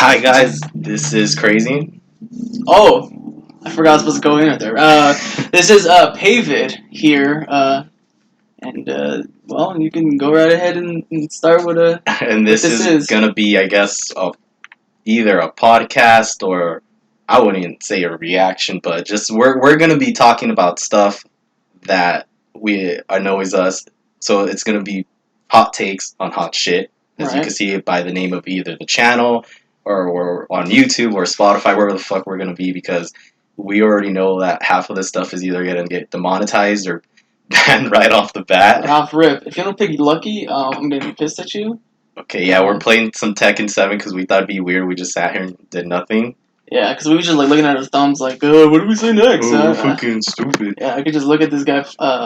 Hi guys, this is Crazy. Oh, I forgot I was supposed to go in there. This is Pavid here, well, you can go right ahead and start with And what this this is is. gonna be, I guess, either a podcast or I wouldn't even say a reaction, but just we're gonna be talking about stuff that we I know is us. So it's gonna be hot takes on hot shit, as you Right. can see it by the name of either the channel or we're on YouTube or Spotify, wherever the fuck we're gonna be, because we already know that half of this stuff is either gonna get demonetized or banned right off the bat. Off rip. If you don't pick Lucky, I'm gonna be pissed at you. Okay, yeah, we're playing some Tekken 7 because we thought it'd be weird. We just sat here and did nothing. Yeah, because we were just like looking at our thumbs, like, what do we say next? Oh, fucking stupid. Yeah, I could just look at this guy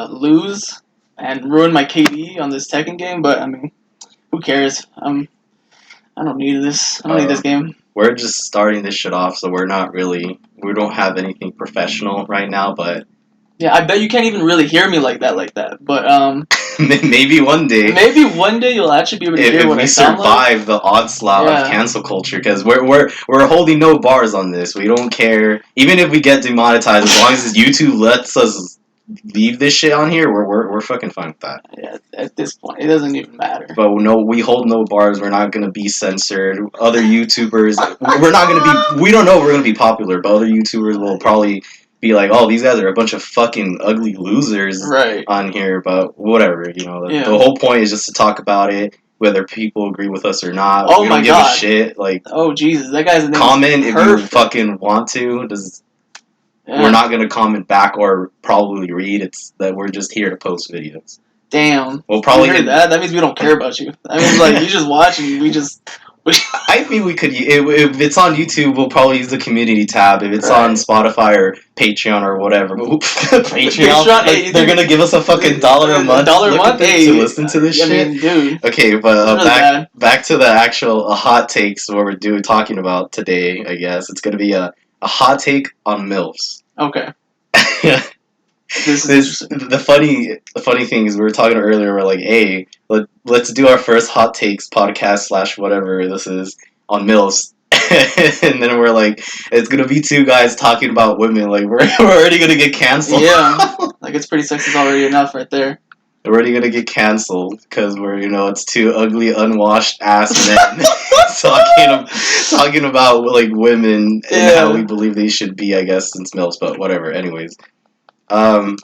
lose and ruin my KD on this Tekken game, but I mean, who cares? I don't need this. I don't need this game. We're just starting this shit off, so we don't have anything professional right now, but... Yeah, I bet you can't even really hear me like that, but maybe one day. Maybe one day you'll actually be able to hear what I sound like. If we survive the onslaught of cancel culture, because we're holding no bars on this. We don't care. Even if we get demonetized, as long as YouTube lets us leave this shit on here, we're fucking fine with that. Yeah, at this point, it doesn't even matter. But no, we hold no bars. We're not gonna be censored. Other YouTubers, we don't know if we're gonna be popular, but other YouTubers will probably be like, "Oh, these guys are a bunch of fucking ugly losers on here." But whatever, the whole point is just to talk about it, whether people agree with us or not. Oh we my don't give god! A shit. Like, oh Jesus, that guy's name comment if you fucking want to. We're not gonna comment back or probably read. It's that we're just here to post videos. Damn. We'll probably heard that. That means we don't care about you. That means like you just watch and we just. I think we could. If it's on YouTube, we'll probably use the community tab. If it's on Spotify or Patreon or whatever, Patreon, like, they're gonna give us a fucking $1 a month. To listen to this shit. I mean, dude. Okay, but back to the actual hot takes. What we're talking about today. I guess it's gonna be a hot take on Milfs. Okay. The funny thing is we were talking earlier. We're like, hey, let's do our first hot takes podcast / whatever this is on Milfs, and then we're like, it's gonna be two guys talking about women. Like we're already gonna get canceled. Yeah, like it's pretty sexist already enough right there. We're already gonna get canceled because it's two ugly, unwashed ass men talking about like women and how we believe they should be. I guess since Milfs, but whatever. Anyways. I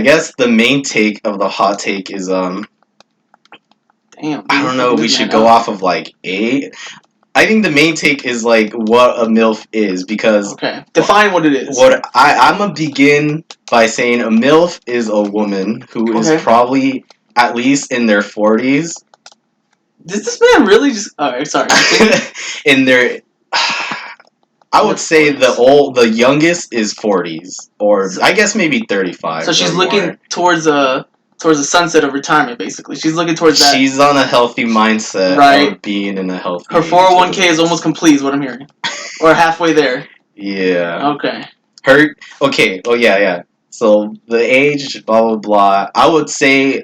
guess the main take of the hot take is Damn, dude, I don't know. We should go off of like I think the main take is like what a MILF is, because define what it is. I'm gonna begin by saying a MILF is a woman who is probably at least in their 40s. Did this man really just? Alright, sorry. In their I would say the youngest is 40s, or I guess maybe 35. So she's looking towards the sunset of retirement, basically. She's looking towards that. She's on a healthy mindset of being in a healthy. Her 401k is almost complete, is what I'm hearing, or halfway there. Yeah. Okay. Okay. Oh yeah. So the age, blah blah blah. I would say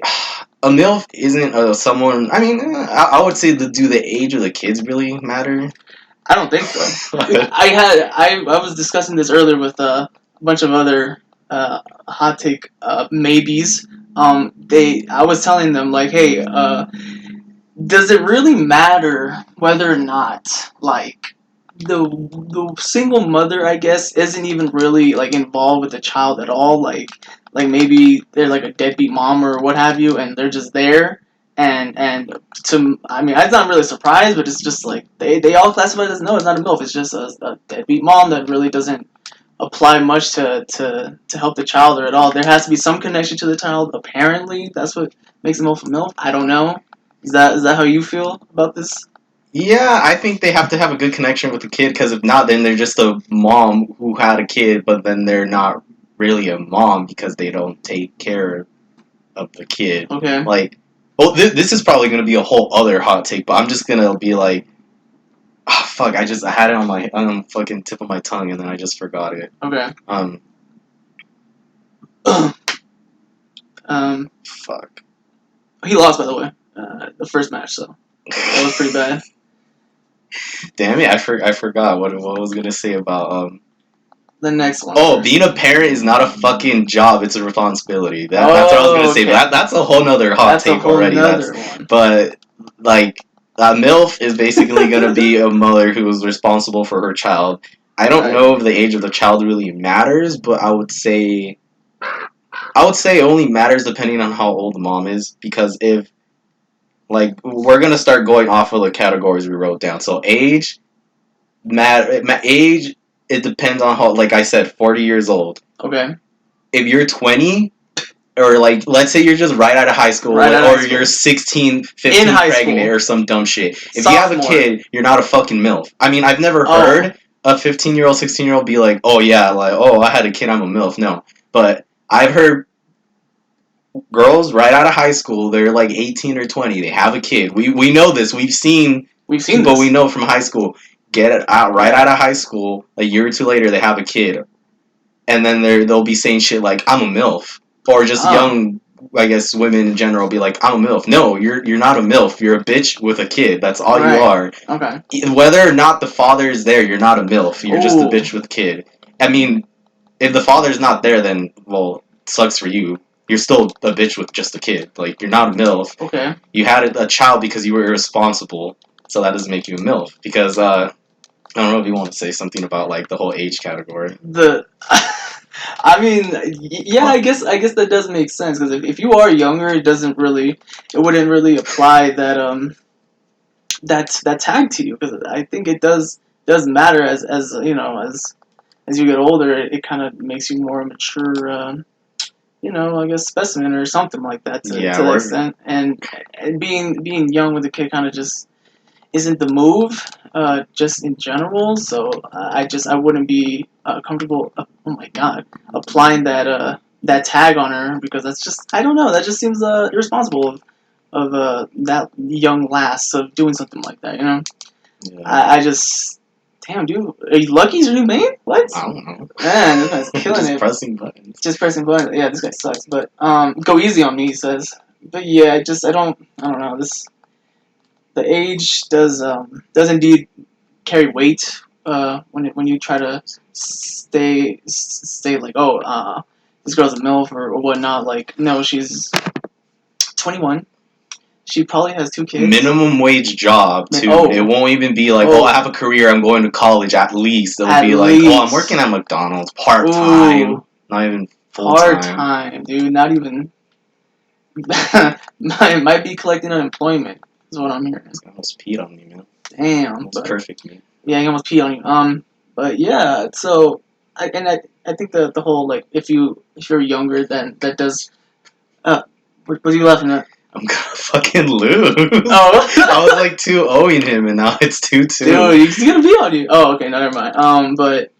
a MILF isn't someone. I mean, I would say do the age of the kids really matter? I don't think so. I was discussing this earlier with a bunch of other hot take maybes. I was telling them like, hey, does it really matter whether or not like the single mother, I guess, isn't even really like involved with the child at all? Like maybe they're like a deadbeat mom or what have you, and they're just there. And I mean, I'm not really surprised, but it's just like they all classify it as no, it's not a MILF. It's just a deadbeat mom that really doesn't apply much to help the child or at all. There has to be some connection to the child. Apparently, that's what makes a MILF a MILF. I don't know. Is that how you feel about this? Yeah, I think they have to have a good connection with the kid, because if not, then they're just a mom who had a kid, but then they're not really a mom because they don't take care of the kid. Okay. Like. Well, this is probably going to be a whole other hot take, but I'm just going to be like, oh, fuck, I had it on the fucking tip of my tongue, and then I just forgot it. Okay. Fuck. He lost, by the way, the first match, so that was pretty bad. Damn it! I forgot what I was gonna say about The next one. Oh, first. being a parent is not a fucking job; it's a responsibility. That's what I was gonna say. Okay. But that's a whole nother hot That's a take whole already. nother one. But like, MILF is basically gonna be a mother who is responsible for her child. I don't Right. know if the age of the child really matters, but I would say it only matters depending on how old the mom is. Because if like we're gonna start going off of the categories we wrote down, so age. It depends on how, like I said, 40 years old. Okay. If you're 20, or like let's say you're just right out of high school, or you're 16, 15 pregnant or some dumb shit. If you have a kid, you're not a fucking MILF. I mean, I've never heard a 15-year-old, 16-year-old be like, oh yeah, like, oh, I had a kid, I'm a MILF. No. But I've heard girls right out of high school, they're like 18 or 20, they have a kid. We know this. We've seen people this. we know from high school get it out right out of high school, a year or two later they have a kid. And then they'll be saying shit like, I'm a MILF. Or just young, I guess, women in general be like, I'm a MILF. No, you're not a MILF. You're a bitch with a kid. That's all you are. Okay. Whether or not the father is there, you're not a MILF. You're just a bitch with a kid. I mean, if the father's not there, then, well, it sucks for you. You're still a bitch with just a kid. Like, you're not a MILF. Okay. You had a child because you were irresponsible. So that doesn't make you a MILF. Because, I don't know if you want to say something about, like, the whole age category. I mean, yeah, I guess that does make sense, because if you are younger, it wouldn't really apply that that tag to you, because I think it does matter as you know, as you get older, it kind of makes you more mature, I guess specimen or something like that to that extent, and being young with a kid kind of just isn't the move, just in general. So I wouldn't be comfortable. Oh my god, applying that tag on her, because that's just, I don't know. That just seems irresponsible of that young lass of doing something like that. You know, Yeah. I just. Damn, dude, are you Lucky's your new main? What? I don't know. Man, this guy's killing just it. Pressing buttons. Just pressing buttons. Yeah, this guy sucks. But go easy on me, he says. But yeah, I don't know. The age does indeed carry weight when you try to stay like, oh, this girl's a MILF or whatnot. Like, no, she's 21. She probably has 2 kids. Minimum wage job too. It won't even be like, I have a career, I'm going to college at least. It'll be like, I'm working at McDonald's part time, not even full time. Part time, dude. Not even. might be collecting unemployment. Is what I'm hearing. I almost peed on me, man. Damn. That's perfect, man. Yeah, he almost peed on you. But yeah, so I think the whole, like, if you're younger, then that does. What are you laughing at? I'm gonna fucking lose. Oh. I was like 2-0ing him, and now it's 2-2. Dude, he's gonna be on you. Oh, okay, no, never mind. But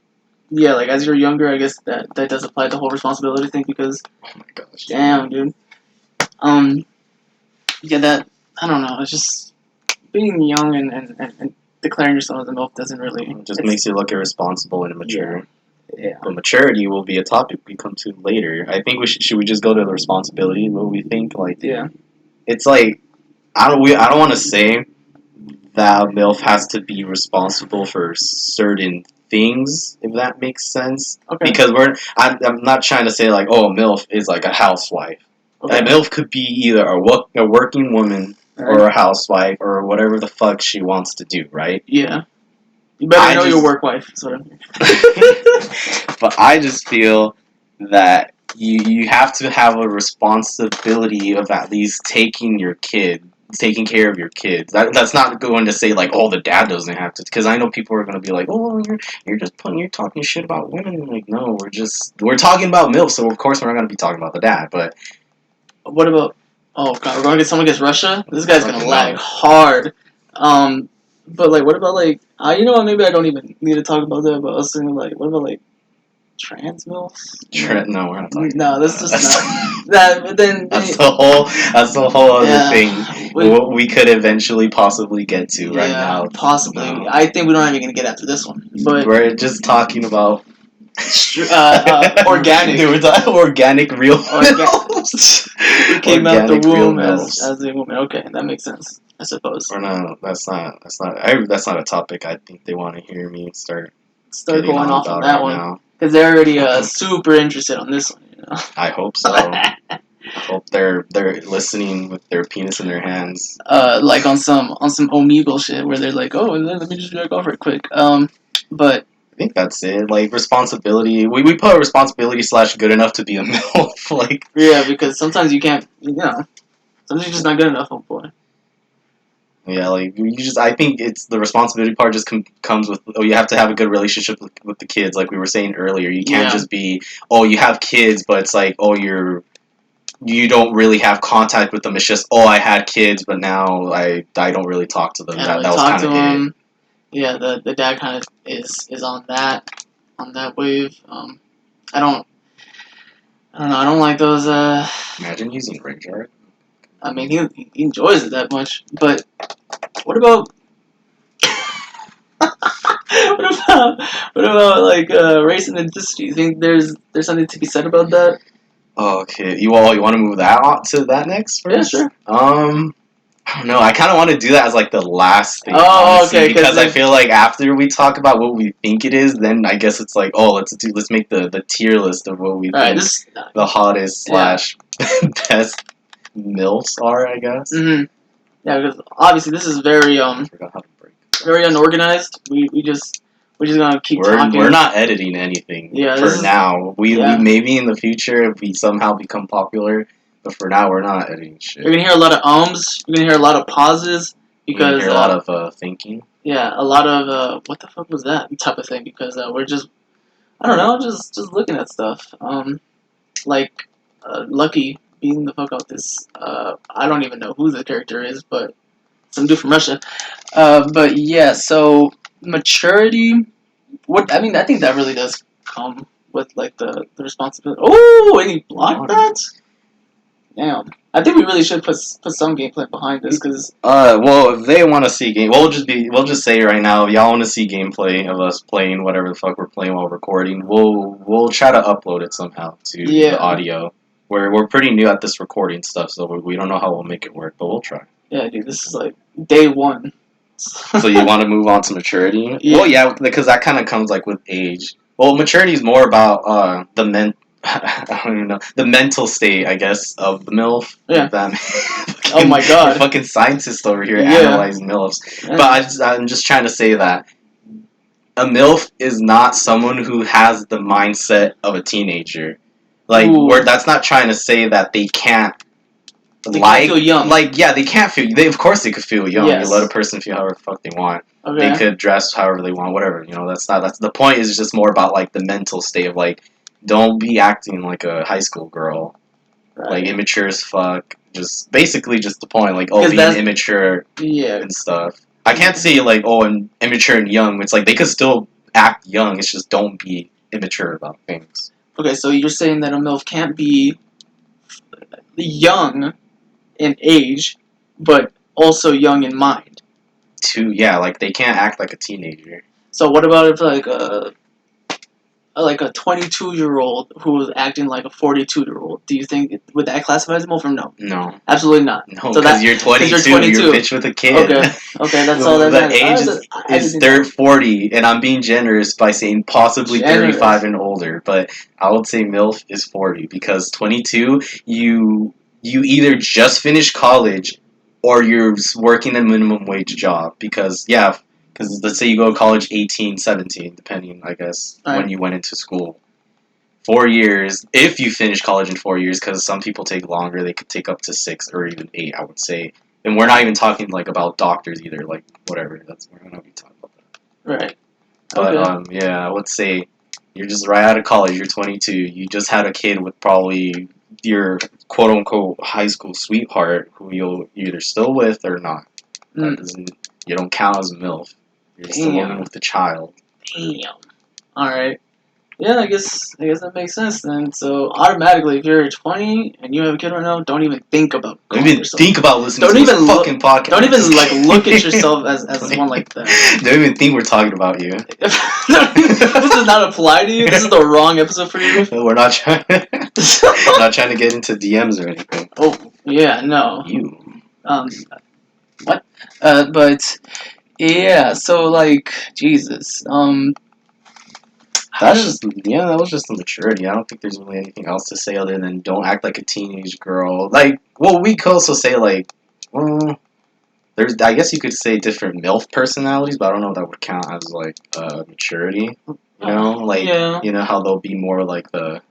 yeah, like, as you're younger, I guess that does apply to the whole responsibility thing, because. Oh my gosh. Damn, dude. Yeah, that, I don't know. It's just being young and declaring yourself as a MILF doesn't really. It just makes you look irresponsible and immature. Yeah. But maturity will be a topic we come to later. I think should we just go to the responsibility? What we think, like, yeah, it's like I don't want to say that a MILF has to be responsible for certain things, if that makes sense. Okay. Because I'm not trying to say like, oh, a MILF is like a housewife. Okay. A MILF could be either a working woman, right, or a housewife, or whatever the fuck she wants to do, right? Yeah. You better know your work wife. Sort of. But I just feel that you have to have a responsibility of at least taking care of your kids. That's not going to say like, oh, the dad doesn't have to, because I know people are going to be like, oh, you're talking shit about women. I'm like, no, we're talking about MILF, so of course we're not going to be talking about the dad. But what about? Oh god, we're going to get someone against Russia. This guy's going to lag hard. But like, what about like, you know what? Maybe I don't even need to talk about that. But I was thinking like, what about like trans MILFs? No, we're not talking. No, that's just not that. But then that's the whole other thing. What we could eventually possibly get to right now. Possibly. No. I think we're not even gonna get after this one. But we're just talking about organic. Dude, we're talking organic real MILFs. It came out the womb as a woman. Okay, that makes sense. I suppose. Or no, that's not a topic I think they want to hear me start Start getting going on off on about that right one now. because they're already super interested on this one. I hope so. I hope they're listening with their penis in their hands. Like on some Omegle shit where they're like, oh, let me just jack off right quick. But I think that's it. Like responsibility, we put responsibility / good enough to be a MILF. Like yeah, because sometimes you can't, sometimes you're just not good enough, oh boy. yeah, like you just I think it's the responsibility part just comes with you have to have a good relationship with the kids. Like we were saying earlier, you can't just be you have kids, but it's like you don't really have contact with them. It's just I had kids, but now I don't really talk to them. Yeah, That was kind of it. Yeah, the dad kind of is on that wave. I don't know. I don't like those. Imagine using ring art. I mean, he enjoys it that much, but what about what about like race and ethnicity? Do you think there's something to be said about that? Oh, okay, you want to move that on to that next first? Yeah, sure. I don't know. I kind of want to do that as like the last thing, Oh, honestly, okay, because I feel like after we talk about what we think it is, then I guess it's like, let's make the tier list of what we think the hottest / best MILFs are, I guess. Mm-hmm. Yeah, because obviously this is very I forgot how to break. very unorganized. We just gonna keep talking. We're not editing anything. Yeah, for now. We maybe in the future if we somehow become popular. But for now, we're not editing shit. You're gonna hear a lot of ums. You're gonna hear a lot of pauses because you're gonna hear a lot of thinking. Yeah, a lot of what the fuck was that type of thing because we're just I don't know, just looking at stuff. Like Lucky beating the fuck out this. I don't even know who the character is, but some dude from Russia. But yeah, so maturity. What I mean, I think that really does come with like the responsibility. Oh, and he blocked that. Damn. I think we really should put some gameplay behind this because. Well, if they want to see game, we'll just say right now, if y'all want to see gameplay of us playing whatever the fuck we're playing while recording, we'll try to upload it somehow to the audio. We're pretty new at this recording stuff, so we don't know how we'll make it work, but we'll try. Yeah, dude, this is like day one. So you want to move on to maturity? Yeah. Well, yeah, because that kind of comes like with age. Well, maturity is more about I don't even know the mental state, I guess, of the MILF. Yeah. Fucking, oh my god. Fucking scientist over here analyzing MILFs. Yeah. But I'm just trying to say that a MILF is not someone who has the mindset of a teenager. Like, that's not trying to say that they can't. Can't feel young. Like, yeah, they can't feel. Of course, they could feel young. Yes. You let a person feel however the fuck they want. Okay. They could dress however they want. Whatever. That's the point. Is just more about like the mental state of like, don't be acting like a high school girl, like immature as fuck. Just basically just the point. Like, being immature. Yeah. And stuff. I can't say like, and immature and young. It's like they could still act young. It's just don't be immature about things. Okay, so you're saying that a MILF can't be young in age, but also young in mind. Like they can't act like a teenager. So what about if like a 22-year-old who was acting like a 42-year-old? Do you think would that classify as a MILF or no? No, absolutely not. No, because you're 22. You're a bitch with a kid. Okay, that's all that matters. The age is 40, and I'm being generous by saying possibly 35 and older. But I would say MILF is 40 because 22, you either just finished college or you're working a minimum wage job because let's say you go to college 18, 17, depending, I guess, when you went into school. 4 years, if you finish college in 4 years, because some people take longer, they could take up to 6 or even 8, I would say. And we're not even talking like about doctors either, like whatever. We're not be talking about that. Right. But I would say you're just right out of college. You're 22. You just had a kid with probably your quote unquote high school sweetheart who you'll either still with or not. You don't count as a MILF. You're still living with the child. Damn. Alright. Yeah, I guess that makes sense then. So automatically, if you're 20 and you have a kid right now, don't even think about think about listening to this fucking podcast. Don't even like look at yourself as one like that. Don't even think we're talking about you. This does not apply to you. This is the wrong episode for you. We're not trying. Not trying to get into DMs or anything. Oh yeah, no. You. But yeah, so like Jesus. That's just that was just the maturity. I don't think there's really anything else to say other than don't act like a teenage girl. Like, well, we could also say like, well, there's I guess you could say different MILF personalities, but I don't know if that would count as like maturity. Like yeah. how they'll be more like the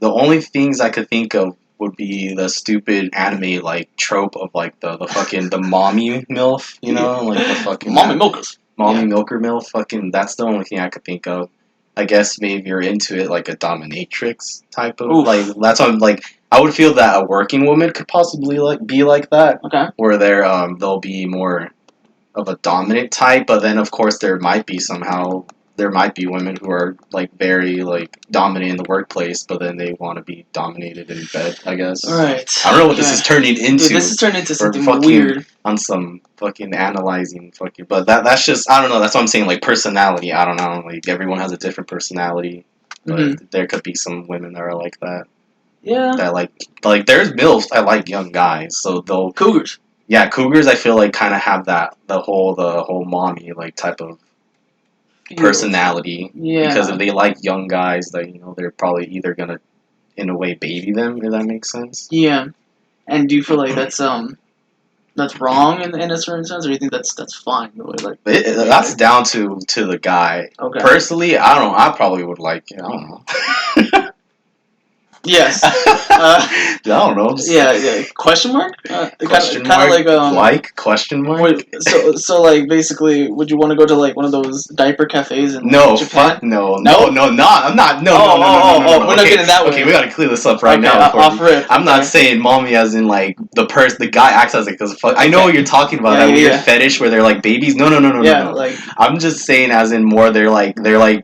only things I could think of would be the stupid anime like trope of like the fucking the mommy MILF, like the fucking mommy milkers. Mommy Milker MILF, fucking that's the only thing I could think of. I guess maybe you're into it like a dominatrix type of like that's what I'm like I would feel that a working woman could possibly like be like that. Okay. Where they'll be more of a dominant type, but then of course there might be women who are like very like dominant in the workplace, but then they want to be dominated in bed, I guess. Right. I don't know what this is turning into. Dude, this is turning into something fucking weird. On some fucking analyzing fucking, but that's just I don't know. That's what I'm saying. Like personality, I don't know. Like everyone has a different personality, but there could be some women that are like that. Yeah. That like there's milfs. I like young guys, so they'll cougars. Yeah, cougars. I feel like kind of have that the whole mommy like type of personality. Yeah. Because if they like young guys, like they're probably either gonna in a way baby them, if that makes sense. Yeah. And do you feel like that's wrong in a certain sense, or do you think that's fine? Like that's down to the guy. Okay. Personally, I probably would like I don't know. Yes. I don't know. Yeah. Question mark? Question kind mark? of like question mark? So like basically, would you want to go to like one of those diaper cafes in No, Japan? fuck no. I'm not. No. We're not getting that way. Okay, we gotta clear this up right now. Off rip. I'm not saying mommy as in like the guy acts as like this. I know what you're talking about. That weird fetish where they're like babies. No. Like I'm just saying as in more they're like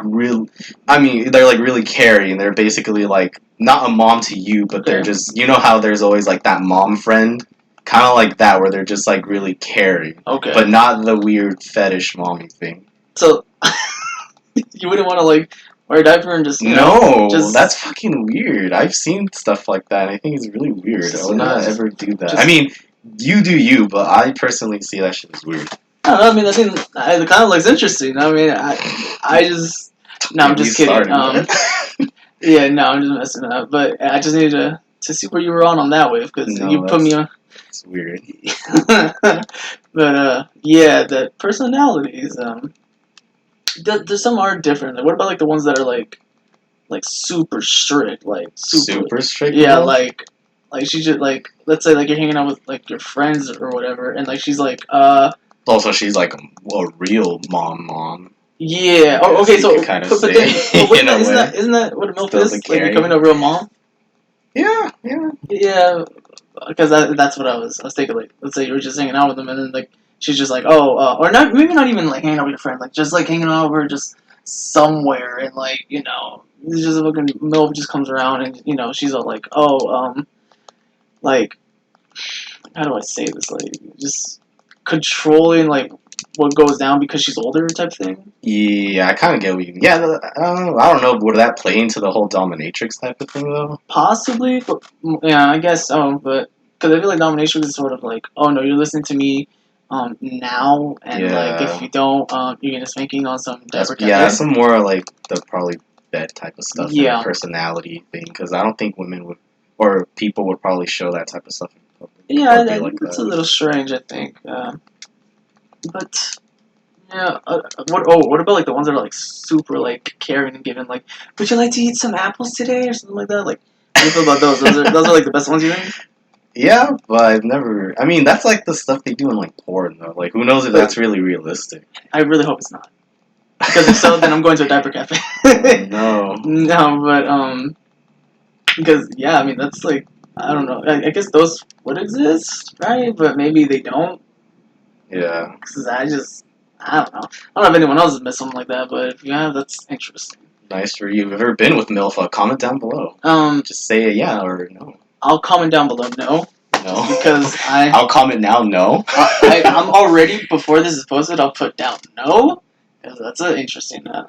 real. I mean they're like really caring. They're basically like not a mom to you, but they're just how there's always like that mom friend. Kind of like that, where they're just like really caring, but not the weird fetish mommy thing. So you wouldn't want to like wear a diaper and just that's fucking weird. I've seen stuff like that. And I think it's really weird. I would not ever do that. I mean, you do you, but I personally see that shit as weird. I don't know. I mean, I think it kind of looks interesting. I mean, I just no, I'm just kidding. Yeah, no, I'm just messing up. But I just needed to see where you were on that wave because you put me on. It's weird. But yeah, the personalities. There's some are different. Like, what about like the ones that are like super strict, like super strict? Yeah, like she's just like let's say like you're hanging out with like your friends or whatever, and like she's like Also, she's like a real mom. Yeah. Oh, okay. So, kind of isn't that what a MILF is? Like becoming a real mom. Yeah. Yeah. Because that's what I was thinking. Like, let's say you were just hanging out with them, and then like she's just like, oh, or not, maybe not even like hanging out with your friend, like just like hanging out with her just somewhere, and like it's just a fucking MILF just comes around, and she's all like, oh, like, how do I say this? Like, just controlling like what goes down because she's older type thing. Yeah, I kind of get what you. Yeah, I don't know. Would that play into the whole dominatrix type of thing though? Possibly, but yeah, I guess so. But because I feel like domination is sort of like, oh no, you're listening to me, now, and like if you don't, you're gonna spanking on some diaper. Yeah, that's some more like the probably bed type of stuff. Yeah, personality thing. Because I don't think women would or people would probably show that type of stuff. Yeah, I think it's a little strange. I think, but. Yeah. What about like the ones that are like super like caring and giving? Like, would you like to eat some apples today or something like that? Like, how do you feel about those? Those are like the best ones you think? Yeah, but I've never. I mean, that's like the stuff they do in like porn though. Like, who knows if that's really realistic? I really hope it's not. Because if so, then I'm going to a diaper cafe. No. No, but because yeah, I mean that's like I don't know. I guess those would exist, right? But maybe they don't. Yeah. Because I don't know. I don't know if anyone else has met something like that, but if you have, that's interesting. Nice for you. If you've ever been with MILF, comment down below. Just say a yeah or no. I'll comment down below no. No. Because I'll comment now no. I'm already, before this is posted, I'll put down no. Because that's an interesting thing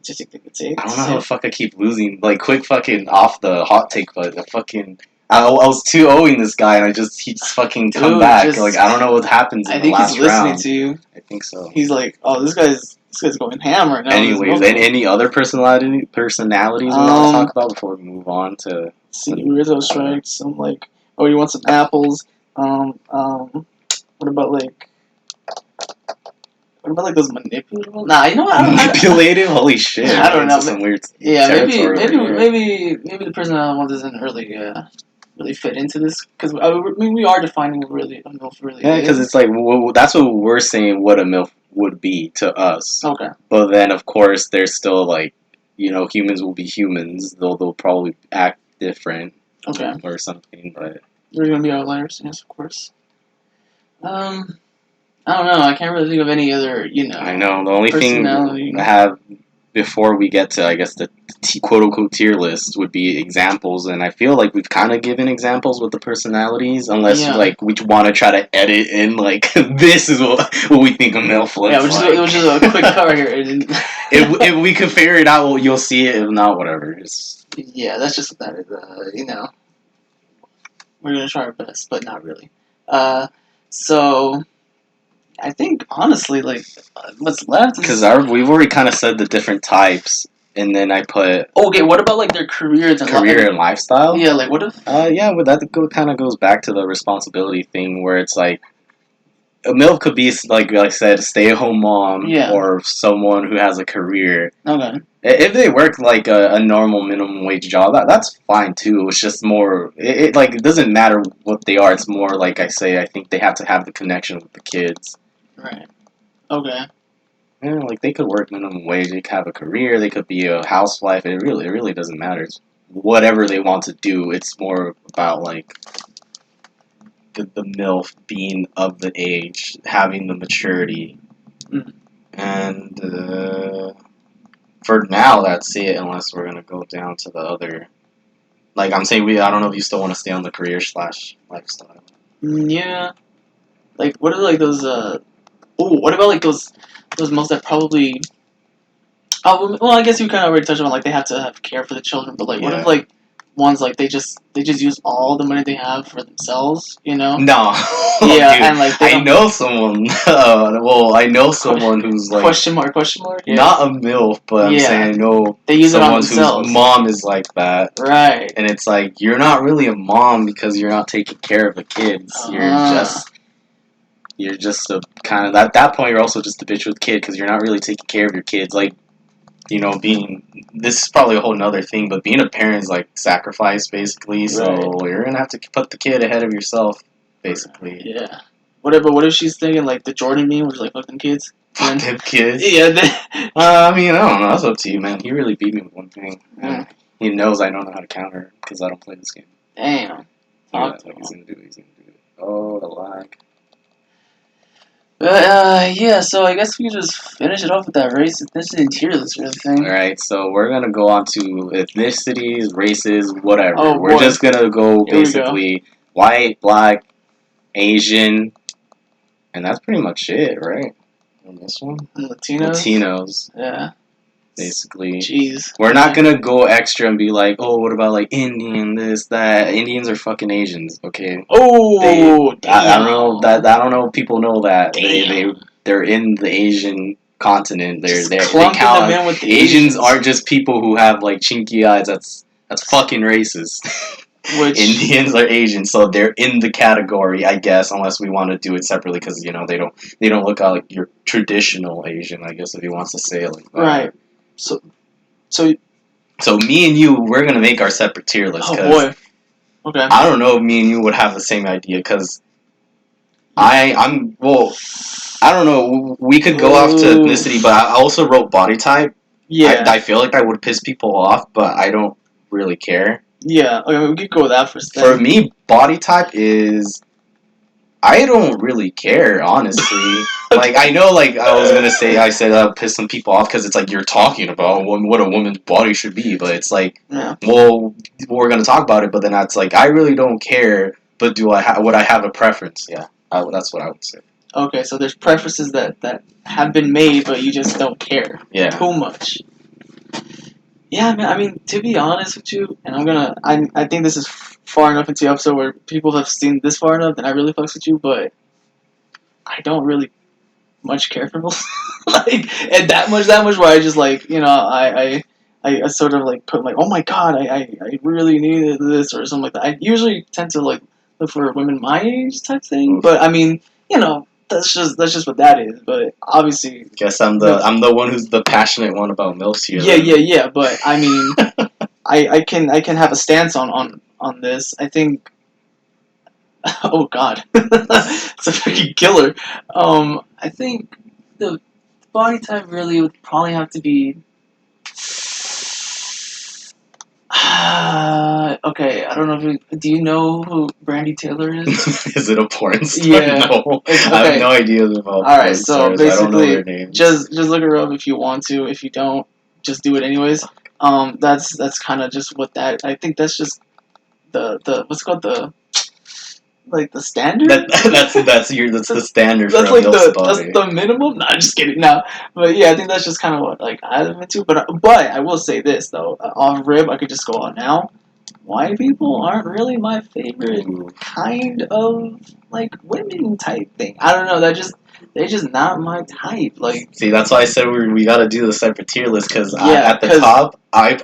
to take. I don't know how the fuck I keep losing. Like, quick fucking off the hot take, but the fucking... I was 2-0ing this guy, and he just fucking come Dude, back. just- Like, I don't know what happens in I the think last he's listening round. to you. I think so. He's like, oh, this guy's going ham right now. Anyways, and any other personalities we want to talk about before we move on to? See, Rizzo strikes. I'm like, oh, you want some apples? What about those manipulative? Nah, you know what? Manipulative? Holy shit! I don't know. Some weird Yeah, territory maybe the personality one doesn't really fit into this because I mean we are defining what really a MILF really Yeah, is. because it's like that's what we're saying. What a MILF would be to us. Okay. But then, of course, there's still like, humans will be humans. They'll probably act different. Okay. Or something, but There's gonna be outliers, yes, of course. I don't know. I can't really think of any other, I know the only thing personality. I have before we get to, I guess, the quote unquote tier list would be examples, and I feel like we've kind of given examples with the personalities, unless like we want to try to edit in like this is what we think a MILF looks like. Which is a quick cover here. if we can figure it out, you'll see it. If not, whatever. Yeah, that's just what that is. We're gonna try our best, but not really. So I think honestly, like, what's left is because we've already kind of said the different types, and then I put okay. What about like their careers and lifestyle? Yeah, like what if? Yeah, but that kind of goes back to the responsibility thing, where it's like a MILF could be like I said, a stay-at-home mom, or someone who has a career. Okay. If they work like a normal minimum wage job, that's fine too. It's just more. It doesn't matter what they are. It's more like I say. I think they have to have the connection with the kids. Right. Okay. Yeah, like they could work minimum wage. They could have a career. They could be a housewife. It really doesn't matter. It's whatever they want to do. It's more about like the MILF being of the age, having the maturity, and for now that's it. Unless we're gonna go down to the other. Like I'm saying, I don't know if you still want to stay on the career / lifestyle. Yeah. Like what are like those what about like those MILFs that probably oh well I guess you kind of already touched on like they have to have care for the children, but like what if like ones like they just use all the money they have for themselves, No. Yeah, dude, and like I know someone. I know someone who's like question mark. Yeah. Not a MILF, but I'm saying I know they use someone it on themselves. whose mom is like that. Right. And it's like you're not really a mom because you're not taking care of the kids. You're just a kind of at that point you're also just a bitch with kid because you're not really taking care of your kids. Like this is probably a whole nother thing, but being a parent is like sacrifice basically. Right. So you're gonna have to put the kid ahead of yourself, basically. Yeah. What if she's thinking like the Jordan meme, which is like fucking kids. Fuck them kids. Yeah. I mean, I don't know. That's up to you, man. He really beat me with one thing. He knows I don't know how to counter because I don't play this game. Damn. He's gonna do it. Oh, the lag. Yeah, so I guess we can just finish it off with that race ethnicity and tier list really thing. Alright, so we're gonna go on to ethnicities, races, whatever. Oh, we're just gonna go basically white, black, Asian, and that's pretty much it, right? On this one? Latinos. Yeah. Basically. Jeez. We're not gonna go extra and be like, oh, what about like Indian, this, that. Indians are fucking Asians, okay? Oh, I don't know that. I don't know if people know that. They're in the Asian continent. They count them in with the Asians are just people who have like chinky eyes. That's fucking racist. Indians are Asian, so they're in the category, I guess, unless we want to do it separately because they don't look like your traditional Asian, I guess, if he wants to say it like that. Right. So me and you, we're gonna make our separate tier list. Oh boy. Okay. I don't know if me and you would have the same idea because I don't know. We could go off to ethnicity, but I also wrote body type. Yeah. I feel like I would piss people off, but I don't really care. Yeah. Okay, we could go with that first. For me, body type is. I don't really care, honestly. Like, I know, like, I said I'll piss some people off because it's like you're talking about what a woman's body should be, but it's like, well, we're going to talk about it, but then that's like, I really don't care, but would I have a preference? Yeah, that's what I would say. Okay, so there's preferences that have been made, but you just don't care. Yeah. Too much. Yeah, man, I mean, to be honest with you, and I think this is far enough into the episode where people have seen this far enough, then I really fucks with you. But I don't really much care for Milfs. Like, and that much where I just like, I sort of like put like, oh my god, I really needed this or something like that. I usually tend to like look for women my age type thing, but I mean, that's just what that is. But obviously, guess I'm the one who's the passionate one about Milfs here. yeah. But I mean, I can have a stance on this. I think. Oh god, it's a freaking killer. I think the body type really would probably have to be. Okay, I don't know do you know who Brandy Taylor is? Is it a porn star? Yeah. No, Okay. I have no idea about Alright, so stars. I don't know their basically, names. just look her up if you want to. If you don't, just do it anyways. That's kind of just what that. I think that's just the what's it called, the standard. That's the standard That's for like a Milf's body. that's the minimum. No, I'm just kidding. No, but yeah, I think that's just kind of what like I'm into. But I will say this though, off rib, I could just go on now. White people aren't really my favorite kind of like women type thing. I don't know. They're just not my type. Like, see, that's why I said we got to do the separate tier list because Yeah, at the top, I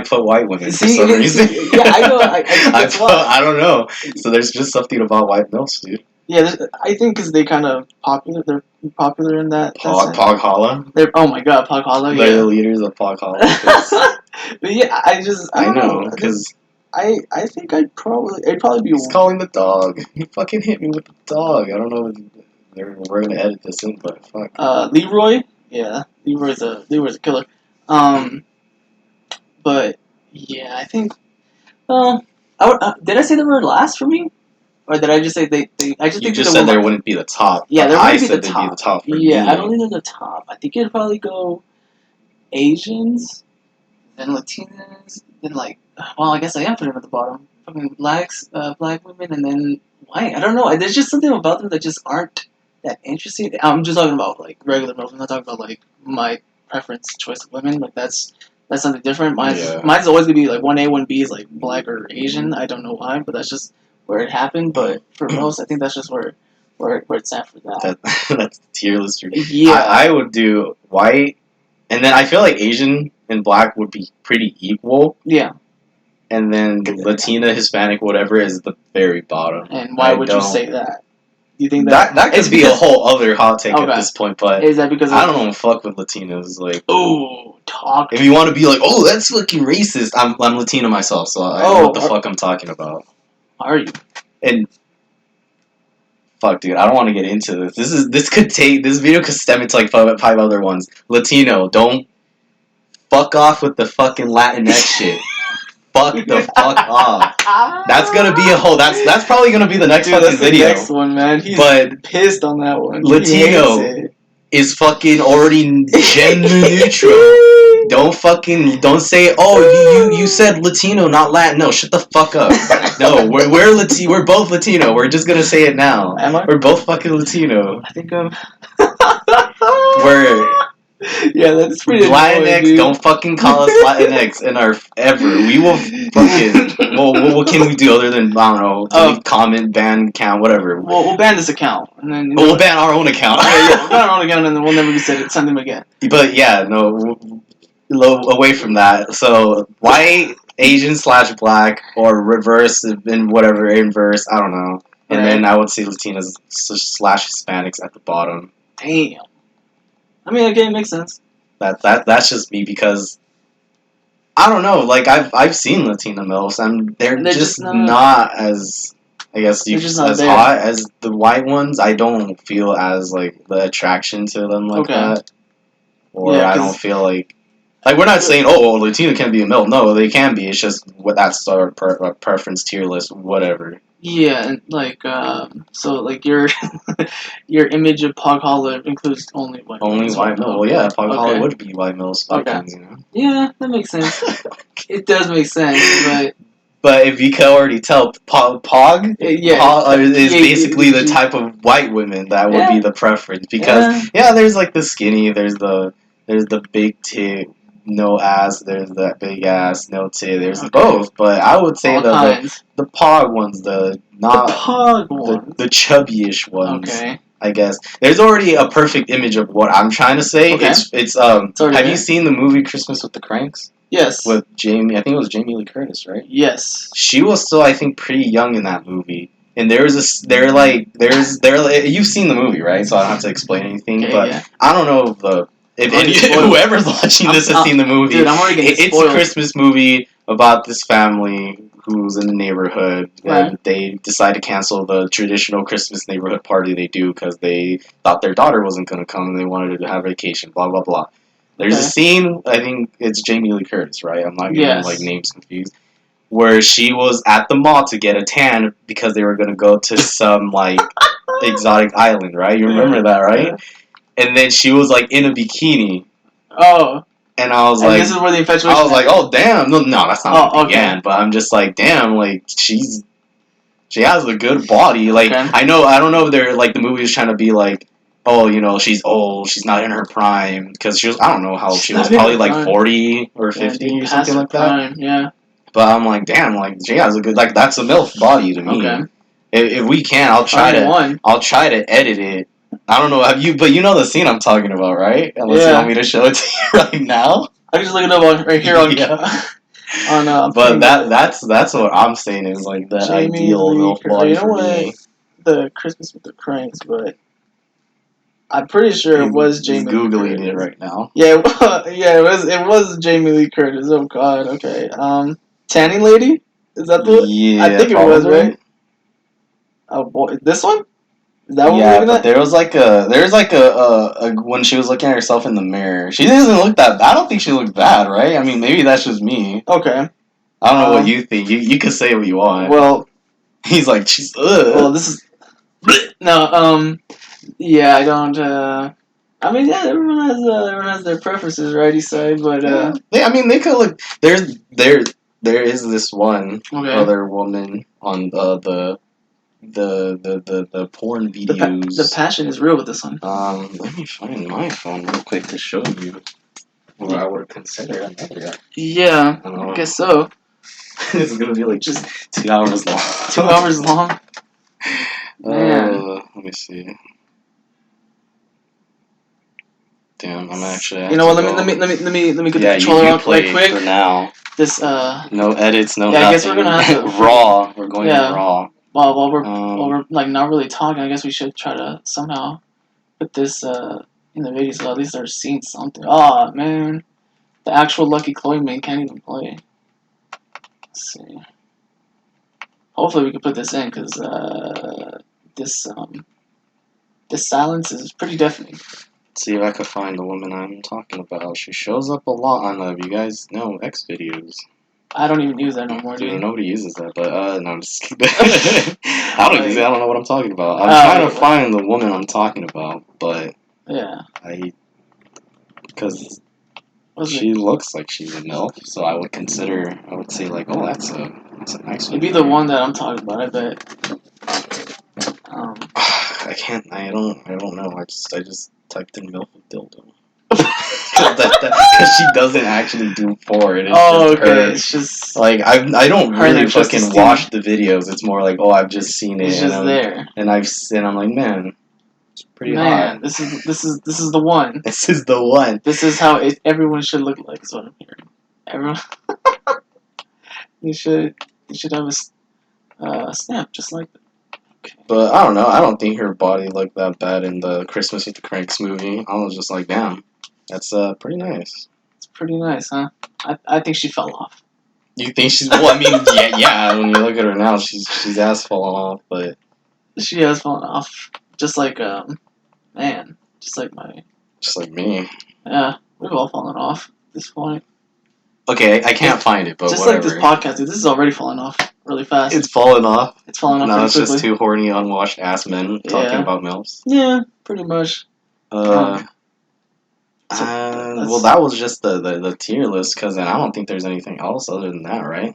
put white women for some reason. Yeah, I know. I don't know. So there's just something about white Milfs, dude. Yeah, I think because they kind of popular. They're popular in that. Pog Holla. Oh my god, Pog Holla. They're Yeah. the leaders of Pog Holla. But yeah, I know because I think I'd probably be. He's calling the dog. He fucking hit me with the dog. I don't know if we're gonna edit this in, but fuck. Leroy. Yeah, Leroy's a killer. But yeah, I think. Did I say they were last for me? Or did I just say they I just you think just said there wouldn't be the top. Yeah, there wouldn't be they'd the top. be the top for Yeah, me. I don't think they're the top. I think it'd probably go Asians, then Latinas, then I guess I am putting them at the bottom. Fucking blacks, black women, and then white. I don't know. There's just something about them that just aren't that interesting. I'm just talking about like regular girls. I'm not talking about like my preference choice of women. Like that's something different. Mine's always gonna be like 1A, 1B is like black or Asian. I don't know why, but that's just where it happened. But for most, I think that's just where it's at for that. That's the tier list. Yeah, I would do white, and then I feel like Asian and black would be pretty equal. Yeah. And then Latina, Hispanic, whatever is the very bottom. And why would you say that? You think that could be a whole other hot take at this point, but is that because I don't know, fuck with Latinos. Like, talk. If you want to be like, that's fucking racist, I'm Latino myself, so I know what the fuck I'm talking about. Are you? And fuck, dude, I don't want to get into this. This video could stem into like five other ones. Latino, don't fuck off with the fucking Latinx shit. Fuck the fuck off. That's gonna be a whole. That's probably gonna be the next fucking video. The next one, man. He's pissed on that one. Latino is fucking already gender neutral. Don't say, you said Latino, not Latin. No, shut the fuck up. No, we're both Latino. We're just gonna say it now. Am I? We're both fucking Latino. I think I'm. Yeah, that's pretty Latinx, annoying, don't fucking call us Latinx in our ever. We will fucking. Well, what can we do other than, I don't know, delete, comment, ban, account, whatever? Well, we'll ban this account, and then we'll ban our own account. We'll ban our own account, and then we'll never be send them again. But yeah, no, away from that. So white, Asian / black, or reverse in whatever inverse. I don't know. And then I would say Latinas / Hispanics at the bottom. Damn. I mean, okay, it makes sense. That's just me because I don't know. Like I've seen Latina Milfs, and they're just not as, I guess, as hot as the white ones. I don't feel as like the attraction to them like that, or I don't feel like we're not saying Latina can't be a Milf. No, they can be. It's just that's our preference tier list, whatever. Yeah, and so your your image of Pog Holla includes only white. Only white Milfs. Well, yeah, Pog Holla would be white Milfs. You know? Yeah, that makes sense. It does make sense, but if you can already tell, Pog is basically the type of white women that would be the preference because there's like the skinny, there's the big tit. no ass. There's that big ass. No tit. There's Okay. both. But I would say All the kinds. pog ones, the not The pog ones. the chubby-ish ones. Okay. I guess there's already a perfect image of what I'm trying to say. Okay. It's already Have there. you seen the movie Christmas with the Cranks Yes. with Jamie? I think it was Jamie Lee Curtis, right? Yes. She was still, I think, pretty young in that movie. And there's you've seen the movie, right? So I don't have to explain anything. Okay, but yeah. I don't know if I'm already spoiled. whoever's watching this has seen the movie. Dude, I'm already getting It's spoiled. a Christmas movie about this family who's in the neighborhood, and Right. they decide to cancel the traditional Christmas neighborhood party they do because they thought their daughter wasn't going to come and they wanted to have vacation. Blah blah blah. There's a Okay. scene. I think it's Jamie Lee Curtis, right? I'm not getting Yes. like names confused. Where she was at the mall to get a tan because they were going to go to some like exotic island, right? You remember that, right? Yeah. And then she was like in a bikini, Oh. and I was And like, this is where the infatuation. I was like, oh damn, no, that's not Oh, what began. But I'm just like, damn, like she has a good body. Like Okay. I don't know if they're like the movie is trying to be like, oh, she's old, she's not in her prime because she was, I don't know how old she was, Not in probably her like prime. 40 or 50 dude, or past something her like that. prime. Yeah. But I'm like, damn, like she has a good, like that's a MILF body to me. Okay. If we can, I'll try to edit it. I don't know, but you know the scene I'm talking about, right? Unless you Yeah. want me to show it to you right now. I can just look it up right here on. Yeah. on. But that's what I'm saying is like the Jamie ideal Lee MILF body you know for what? me. The Christmas with the Cranks, but I'm pretty sure it was He's Jamie Lee Googling Curtis. it right now. Yeah, it was Jamie Lee Curtis. Oh God, okay. Tanning Lady? Is that the? Yeah, I think it was, probably. right? Oh boy, this one? Is that what we're Yeah, looking but at? there's like a when she was looking at herself in the mirror. She doesn't look that. I don't think she looked bad, right? I mean, maybe that's just me. Okay. I don't know what you think. You can say what you want. Well, He's like, she's ugh. well, this is no. Yeah, I don't. I mean, yeah, everyone has their preferences, right? You say, but they could look. There is this one okay. other woman on the porn videos. The passion is real with this one. Let me find my phone real quick to show you what I would consider another. Yeah, I guess so. This is gonna be like just 2 hours long. 2 hours long. Man. Let me see. Damn, I'm actually. You know what? Let me get the controller you on play right quick. For now. This No edits, no yeah, nothing. I guess we're gonna have to raw. We're going raw. While we're like not really talking, I guess we should try to somehow put this in the video so at least they're seeing something. Oh man, the actual Lucky Chloe man can't even play. Let's see. Hopefully we can put this in because this silence is pretty deafening. Let's see if I can find the woman I'm talking about. She shows up a lot on you guys know X videos. I don't even use that no more, dude. Nobody uses that, but no, I'm just kidding. I don't know what I'm talking about. I'm trying to find the woman I'm talking about, but yeah, because she looks like she's a MILF, so I would say like, oh, that's a nice one. It'd be the one that I'm talking about, I bet. I can't. I don't know. I just typed in MILF with dildo. Because she doesn't actually do porn. It's just okay. her. It's just like I don't really fucking watch the videos. It's more like, oh, I've just seen it. It's just there. And I'm like, man, it's pretty hot. hot. This is the one. This is the one. This is how everyone should look like. Is what I'm hearing. Everyone. you should have a snap just like that. Okay. But I don't know. I don't think her body looked that bad in the Christmas with the Cranks movie. I was just like, damn, that's pretty nice. It's pretty nice, huh? I think she fell off. You think she's? Well, I mean, yeah. When you look at her now, she's ass fallen off, but she has fallen off. Just like man, just like me. Yeah, we've all fallen off at this point. Okay, I can't find it, but just whatever. like this podcast, dude, this is already falling off really fast. It's fallen off. It's falling off. Now it's quickly. just two horny, unwashed ass men talking about Milfs. Yeah, pretty much. Well, that was just the tier list, because then I don't think there's anything else other than that, right?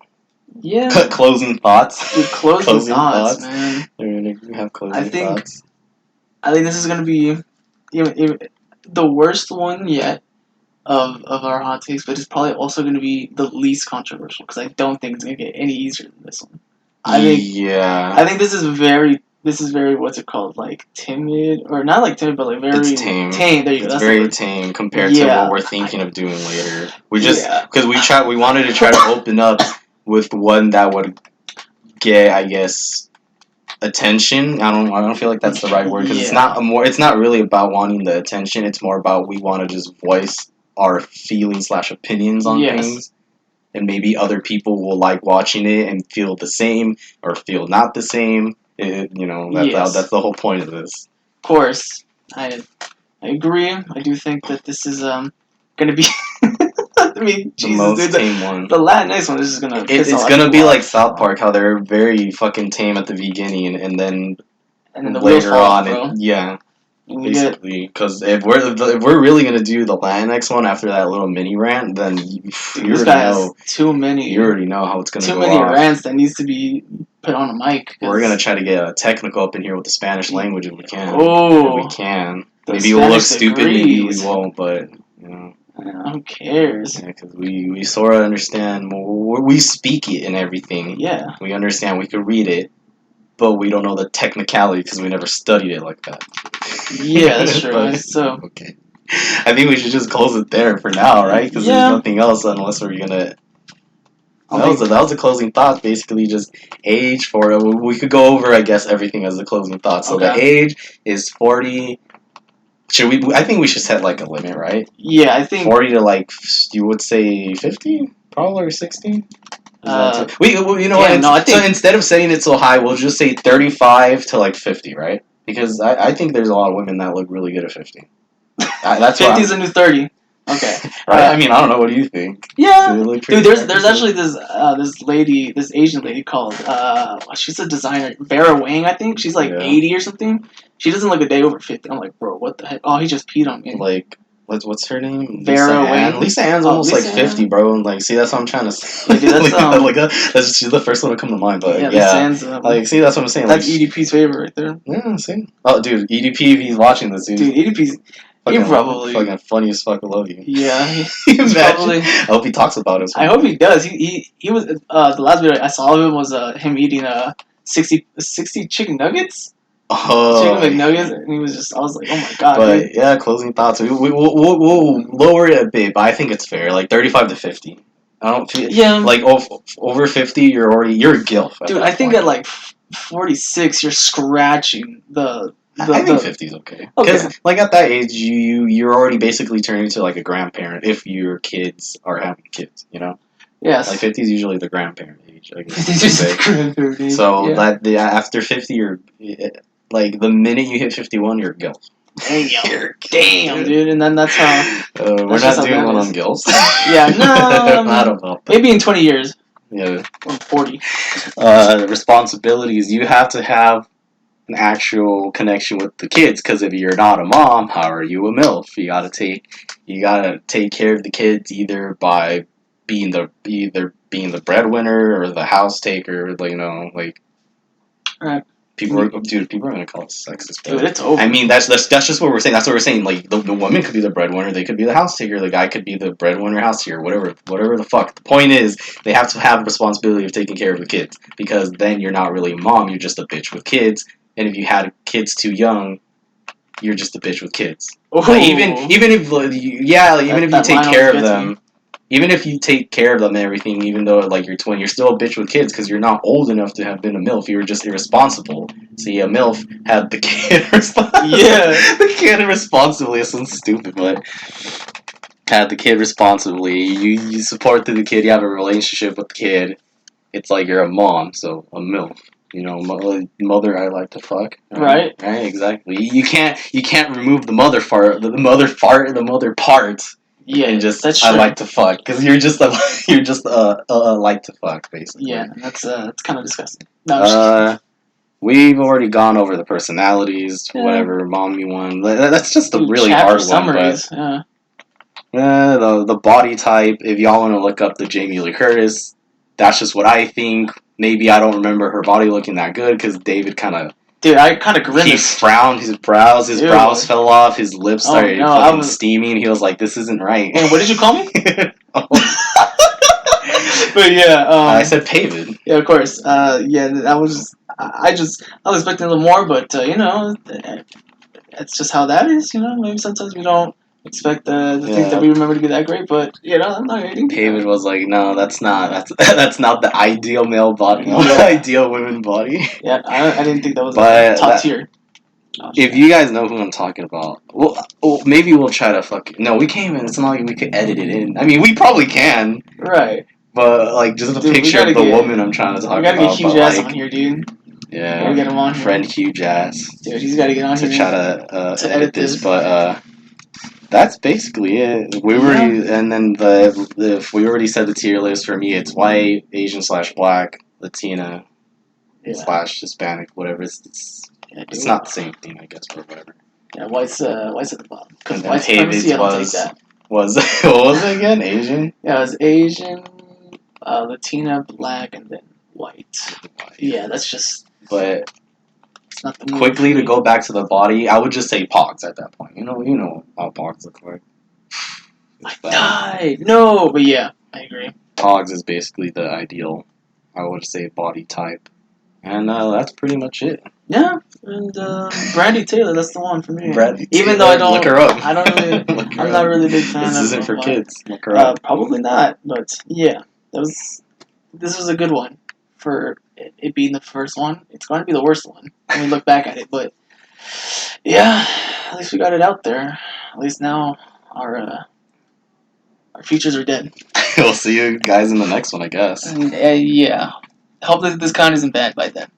Yeah. Closing thoughts. Dude, closing thoughts, man. They're gonna have closing thoughts. I think this is gonna be even the worst one yet. of our hot takes, but it's probably also going to be the least controversial because I don't think it's going to get any easier than this one. I think this is very what's it called, like timid, or not like timid, but like very It's tame. tame. There you go. It's That's the very word. tame compared to Yeah. what we're thinking of doing later. We just Yeah. because we wanted to try to open up with one that would get, I guess, attention. I don't feel like that's the right word because it's not really about wanting the attention. It's more about we want to just voice our feelings / opinions on things, and maybe other people will like watching it and feel the same or feel not the same. That's the whole point of this. Of course, I agree. I do think that this is gonna be. I mean, The Jesus, most dude, tame one. the Latinx one is just gonna. It's gonna be like South Park, how they're very fucking tame at the beginning, and then the later on, bro. basically. Because if we're really gonna do the Latinx one after that little mini rant, then you this guy has too many. You already know how it's gonna go. Too many rants that needs to be put on a mic. We're gonna try to get a technical up in here with the Spanish language if we can. Oh, if we can. Maybe we'll look stupid. Maybe we won't. But who cares? Yeah, because we sort of understand. We speak it and everything. Yeah. We understand. We could read it, but we don't know the technicality because we never studied it like that. Yeah, that's true. So okay. I think we should just close it there for now, right? Because there's nothing else unless we're gonna. That was a closing thought. Basically, just age for. We could go over, I guess, everything as a closing thought. So the age is 40. Should we? I think we should set like a limit, right? Yeah, I think 40 to like you would say 50, probably, or 60. You know what? No, I think, so instead of saying it so high, we'll just say 35 to like 50, right? Because I think there's a lot of women that look really good at 50. That's 50 is a new 30. Okay. Right. I mean, I don't know. What do you think? Yeah. Dude, there's actually this lady, this Asian lady called she's a designer, Vera Wang, I think. She's like 80 or something. She doesn't look a day over 50. I'm like, bro, what the heck? Oh, he just peed on me. Like, what's her name? Vera Wang. Lisa Ann's almost like 50, bro. And like, see, that's what I'm trying to say. Like, that's she's the first one to come to mind. But yeah, like, see, that's what I'm saying. That's EDP's favorite right there. Yeah, see. Oh, dude, EDP, if he's watching this, dude. EDP's. He probably fucking funny as fuck. I love you. Yeah, he's probably. I hope he talks about us. I hope he does. He was the last video I saw of him was him eating 60 chicken nuggets. Oh, chicken McNuggets, and he was just. I was like, oh my god. But dude. Yeah, closing thoughts. We'll lower it a bit, but I think it's fair. Like 35 to 50. I don't feel like over 50. You're a gilf. Dude, I think at like 46, you're scratching the. I think 50 is okay. Because like at that age, you're already basically turning into like a grandparent if your kids are having kids. You know. Yes. Like 50 is usually the grandparent age. I guess. So that after 50, you're like the minute you hit 51, you're a gilf. Damn, dude. And then that's how. We're not doing one on gills. Yeah, no. I don't know. Maybe in 20 years. Yeah. Or 40. Responsibilities. You have to have an actual connection with the kids, because if you're not a mom, how are you a MILF? You gotta take care of the kids either by being the breadwinner or the house taker. Like. Right. People are gonna call it sexist. Dude, it's over. I mean, that's just what we're saying. That's what we're saying. Like the woman could be the breadwinner, they could be the house taker, the guy could be the breadwinner, house taker, whatever the fuck. The point is, they have to have responsibility of taking care of the kids, because then you're not really a mom. You're just a bitch with kids. And if you had kids too young, you're just a bitch with kids. Like, even if you take care of them. Even if you take care of them and everything, even though like you're 20, you're still a bitch with kids because you're not old enough to have been a MILF. You were just irresponsible. See, a MILF had the kid responsibly. Yeah. The kid irresponsibly. It sounds stupid, but had the kid responsibly. You support the kid. You have a relationship with the kid. It's like you're a mom, so a MILF. You know, mother I like to fuck. Right. Right. Exactly. You can't remove the mother part. Yeah, and just that's I like to fuck, because you're just like to fuck, basically. Yeah, that's kind of disgusting. No, we've already gone over the personalities, whatever mommy one. That's just a really hard summaries, one. But, the body type. If y'all want to look up the Jamie Lee Curtis, that's just what I think. Maybe I don't remember her body looking that good because David kind of Dude, I kind of He grimaced. frowned. His brows Ew. fell off. His lips Oh, started no, fucking steaming. He was like, "This isn't right." And what did you call me? But yeah, I said Pavid. yeah, of course. Yeah, that was. I was expecting a little more, but you know, it's just how that is. You know, maybe sometimes we don't expect the things that we remember to be that great, but you know, I'm not hating. Pavid was like, "No, that's not. That's not the ideal male body. Yeah. Ideal women body." Yeah, I didn't think that was But top tier. If you guys know who I'm talking about, well, maybe we'll try to No, we can't even. It's not like we could edit it in. I mean, we probably can. Right. But like, just a Dude, picture of the woman I'm trying to talk We gotta about. get Huge Ass on here, dude. Yeah. Gotta get him on here. Friend Huge Ass. Dude, he's gotta get on here to try to edit this, this. but that's basically it. And then if we already said the tier list for me, it's white, Asian / black, Latina / Hispanic, whatever. It's not the same thing, I guess, but whatever. Yeah, white's at the bottom. Because white supremacy, I don't take that. Was what was it again? Asian? Yeah, it was Asian, Latina, black, and then white. Yeah, that's just. But it's not the quickly to go back to the body, I would just say Pogs at that point. You know how Pogs look like. I died. No, but yeah, I agree. Pogs is basically the ideal, I would say, body type, and that's pretty much it. Yeah, and Brandy Taylor, that's the one for me. Brandy Even though I don't look her up. I don't really. I'm not really a big fan. This isn't of for kids. Look her up. Probably not, but yeah, this was a good one for it being the first one. It's going to be the worst one when we look back at it, but yeah, at least we got it out there. At least now our futures are dead. We'll see you guys in the next one, I guess. And, yeah. Hope that this count isn't bad by then.